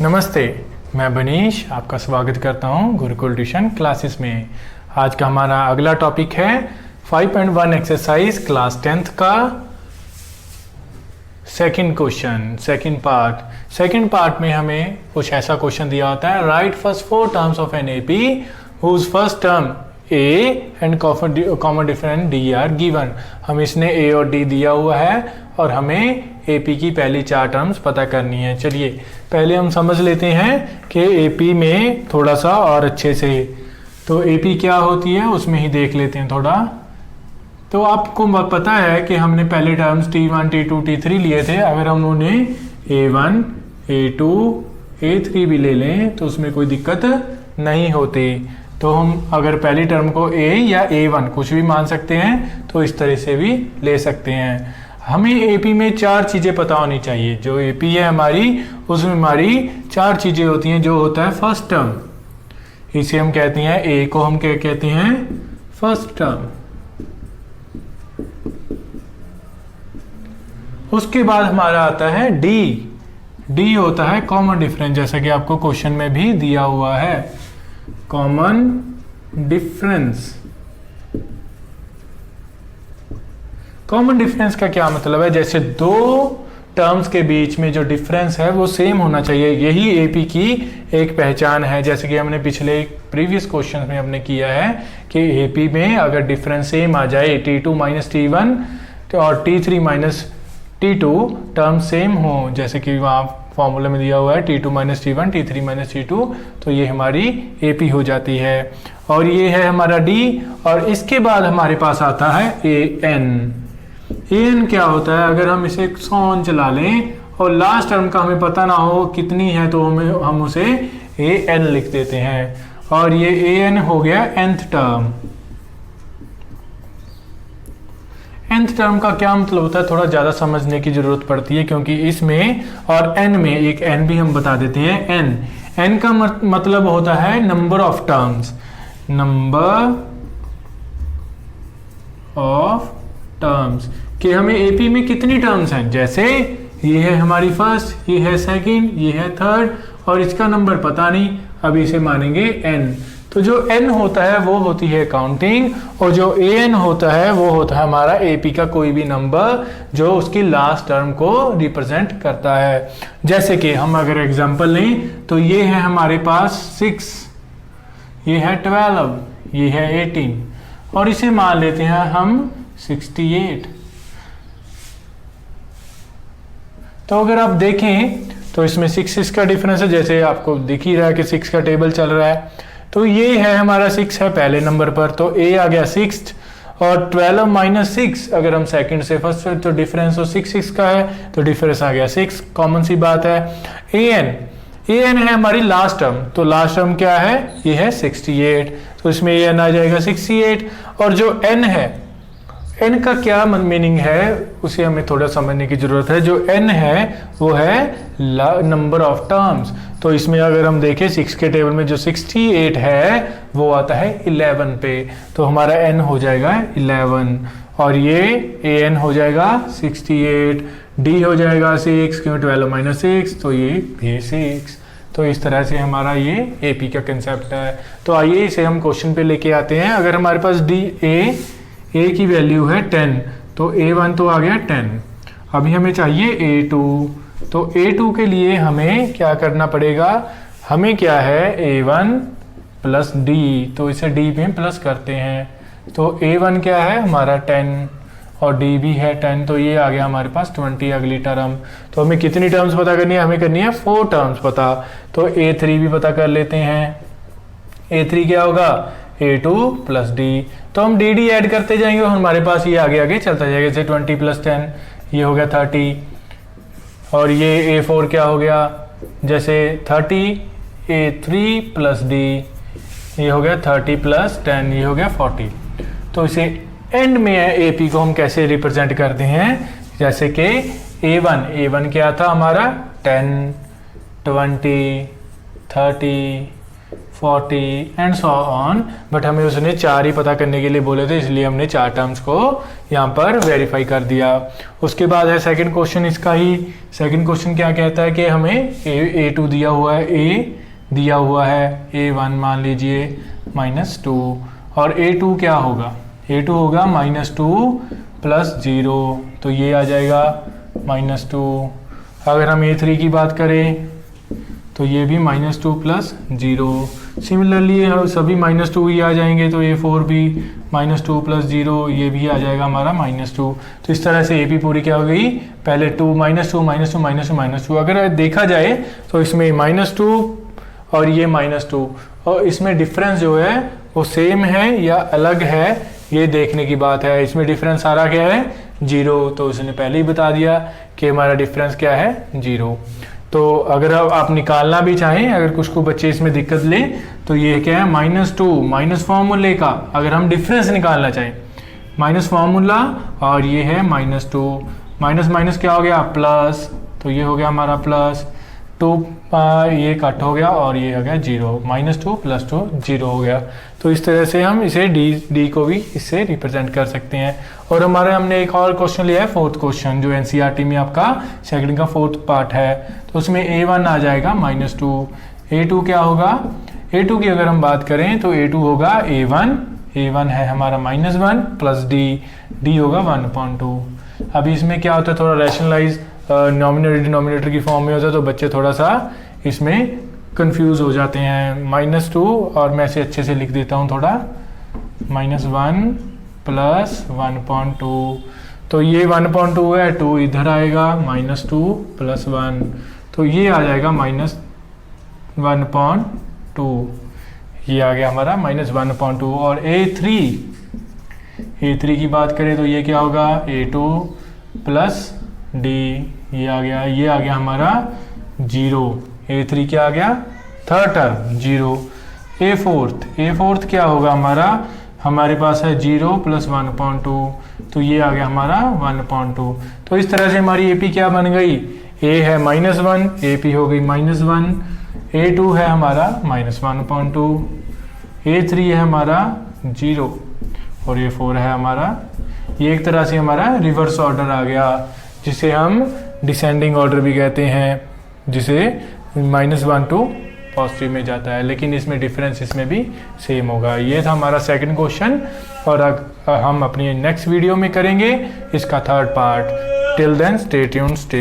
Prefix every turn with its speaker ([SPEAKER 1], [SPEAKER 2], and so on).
[SPEAKER 1] नमस्ते, मैं बनीश आपका स्वागत करता हूं गुरुकुल ट्यूशन क्लासेस में। आज का हमारा अगला टॉपिक है 5.1 एक्सरसाइज क्लास 10th का सेकंड क्वेश्चन, सेकंड पार्ट में हमें कुछ ऐसा क्वेश्चन दिया होता है, write first 4 terms of an AP whose first term A and common difference D are given. हम इसने ए और डी दिया हुआ है और हमें एपी की पहली 4 टर्म्स पता करनी है। चलिए पहले हम समझ लेते हैं कि एपी में थोड़ा सा और अच्छे से। तो एपी क्या होती है उसमें ही देख लेते हैं थोड़ा। तो आपको पता है कि हमने पहले टर्म्स T1, T2, T3 लिए थे। अगर हम उन्हें A1, A2, A3 भी ले लें तो उसमें कोई दिक्कत नहीं होती। तो हम अगर पहली टर्म को A या A1 कुछ भी मान सकते हैं तो इस तरह से भी ले सकते हैं। हमें एपी में 4 चीज़ें पता होनी चाहिए। जो एपी है हमारी उसमें हमारी 4 चीज़ें होती हैं। जो होता है फर्स्ट टर्म, इसे हम कहते हैं ए को हम क्या कहते हैं, फर्स्ट टर्म। उसके बाद हमारा आता है डी होता है कॉमन डिफरेंस, जैसा कि आपको क्वेश्चन में भी दिया हुआ है, कॉमन डिफरेंस। कॉमन डिफरेंस का क्या मतलब है, जैसे 2 टर्म्स के बीच में जो डिफरेंस है वो सेम होना चाहिए। यही एपी की एक पहचान है। जैसे कि हमने पिछले प्रीवियस क्वेश्चन में हमने किया है कि एपी में अगर डिफरेंस सेम आ जाए, T2 माइनस T1 और T3 minus T2 term same हो, जैसे कि वहाँ फॉर्मूला में दिया हुआ है T2 minus T1, T3 minus T2, तो ये हमारी एपी हो जाती है। और ये है हमारा डी। और इसके बाद हमारे पास आता है एन क्या होता है, अगर हम इसे सॉन चला लें और लास्ट टर्म का हमें पता ना हो कितनी है तो हम उसे एन लिख देते हैं। और ये एन हो गया nth टर्म। nth टर्म का क्या मतलब होता है, थोड़ा ज़्यादा समझने की ज़रूरत पड़ती है, क्योंकि इसमें और n में एक n भी हम बता देते हैं। n का मतलब होता है number of terms, number of terms कि हमें एपी में कितनी टर्म्स हैं। जैसे ये है हमारी फर्स्ट, ये है सेकंड, ये है थर्ड, और इसका नंबर पता नहीं, अभी इसे मानेंगे n। तो जो n होता है वो होती है काउंटिंग, और जो an होता है वो होता है हमारा एपी का कोई भी नंबर जो उसकी लास्ट टर्म को रिप्रेजेंट करता है। जैसे कि हम अगर एग्जांपल लें तो ये है हमारे पास 6, ये है 12, ये है 18, और इसे मान लेते हैं हम 68। तो अगर आप देखें तो इसमें 6 का डिफरेंस है, जैसे आपको दिख ही रहा है कि 6 का टेबल चल रहा है। तो ये है हमारा 6 है पहले नंबर पर, तो ए आ गया 6th, और 12 माइनस 6 अगर हम सेकंड से फर्स्ट तो डिफरेंस तो 6 का है, तो डिफरेंस आ गया 6, कॉमन सी बात है। एन है हमारी लास्ट टर्म, तो लास्ट टर्म क्या है, ये है 68, तो इसमें एन आ जाएगा 68। और जो एन है, एन का क्या मीनिंग है उसे हमें थोड़ा समझने की जरूरत है। जो एन है वो है नंबर ऑफ टर्म्स। तो इसमें अगर हम देखें 6 के टेबल में जो 68 है वो आता है 11 पे, तो हमारा एन हो जाएगा 11, और ये एन हो जाएगा 68, डी हो जाएगा 6, क्यों 12 माइनस 6, तो ये भी 6। तो इस तरह से हमारा ये एपी का कंसेप्ट है। तो आइए इसे हम क्वेश्चन पे लेके आते हैं। अगर हमारे पास ए की वैल्यू है 10, तो A1 तो आ गया 10। अभी हमें चाहिए A2, तो A2 के लिए हमें क्या करना पड़ेगा, हमें क्या है A1 प्लस D, तो इसे D में प्लस करते हैं। तो A1 क्या है हमारा 10 और D भी है 10, तो ये आ गया हमारे पास 20 अगली टर्म। तो हमें कितनी टर्म्स पता करनी है, हमें करनी है 4 टर्म्स पता। तो A3 भी पता कर लेते हैं। A3 क्या होगा, A2 प्लस D, तो हम डी ऐड करते जाएंगे और हमारे पास ये आगे चलता जाएगा। जैसे 20 प्लस 10 ये हो गया 30, और ये A4 क्या हो गया, जैसे 30, A3 प्लस D, ये हो गया 30 प्लस 10, ये हो गया 40। तो इसे एंड में एपी को हम कैसे रिप्रेजेंट करते हैं, जैसे कि A1 क्या था हमारा 10, 20, 30, 40 एंड सो ऑन। बट हमें उसने 4 ही पता करने के लिए बोले थे, इसलिए हमने 4 टर्म्स को यहाँ पर वेरीफाई कर दिया। उसके बाद है सेकंड क्वेश्चन इसका ही। सेकंड क्वेश्चन क्या कहता है कि हमें A2 दिया हुआ है, A दिया हुआ है, A1 मान लीजिए -2, और A2 क्या होगा, A2 होगा -2 + 0, तो ये आ जाएगा -2। अगर हम A3 की बात करें तो ये भी -2 + 0। सिमिलरली सभी -2 ही आ जाएंगे, तो A4 भी -2 + 0, ये भी आ जाएगा हमारा -2। तो इस तरह से AP पूरी क्या हो गई, पहले 2 -2 -2 -2। अगर देखा जाए तो इसमें -2 और ये -2, और इसमें डिफरेंस जो है वो सेम है या अलग है, ये देखने की बात है। इसमें डिफरेंस सारा क्या है, 0, तो उसने पहले ही बता दिया कि हमारा डिफरेंस क्या है, 0। तो अगर आप निकालना भी चाहें, अगर कुछ को बच्चे इसमें दिक्कत ले, तो ये क्या है, -2 माइनस फॉर्मूले का, अगर हम डिफरेंस निकालना चाहें, माइनस फार्मूला, और ये है -2, माइनस माइनस क्या हो गया, प्लस, तो ये हो गया हमारा +2, ये कट हो गया और ये हो गया 0, -2 + 2 0 हो गया। तो इस तरह से हम इसे डी को भी इससे रिप्रेजेंट कर सकते हैं। और हमने एक और क्वेश्चन लिया है, फोर्थ क्वेश्चन, जो एनसीईआरटी में आपका सेकंड का फोर्थ पार्ट है। तो उसमें A1 आ जाएगा -2, A2 क्या होगा, A2 की अगर हम बात करें तो A2 होगा A1 है हमारा -1 + D होगा 1/2। अभी इसमें क्या होता है, थोड़ा रैशनलाइज नॉमिनेटर डिनोमिनेटर की फॉर्म में होता है, तो बच्चे थोड़ा सा इसमें कंफ्यूज हो जाते हैं। -2, और मैं इसे अच्छे से लिख देता हूँ थोड़ा, -1 + 1/2, तो ये 1/2 है, 2 इधर आएगा, -2 + 1, तो ये आ जाएगा -1/2, ये आ गया हमारा -1/2। और A3 की बात करें तो ये क्या होगा, A2 + D, ये आ गया हमारा 0। A3 क्या आ गया, थर्ड टर्म 0। A4 क्या होगा हमारे पास है 0 + 1/2, तो ये आ गया हमारा 1/2। तो इस तरह से हमारी AP क्या बन गई, A है -1, AP हो गई -1, A2 है हमारा -1/2, A3 है हमारा 0, और A4 है हमारा, ये एक तरह से हमारा रिवर्स ऑर्डर आ गया, जिसे हम डिसेंडिंग ऑर्डर भी कहते हैं, जिसे -1 to पॉजिटिव में जाता है, लेकिन इसमें डिफरेंस इसमें भी सेम होगा। ये था हमारा सेकंड क्वेश्चन, और हम अपनी नेक्स्ट वीडियो में करेंगे इसका third part. Till then stay tuned, stay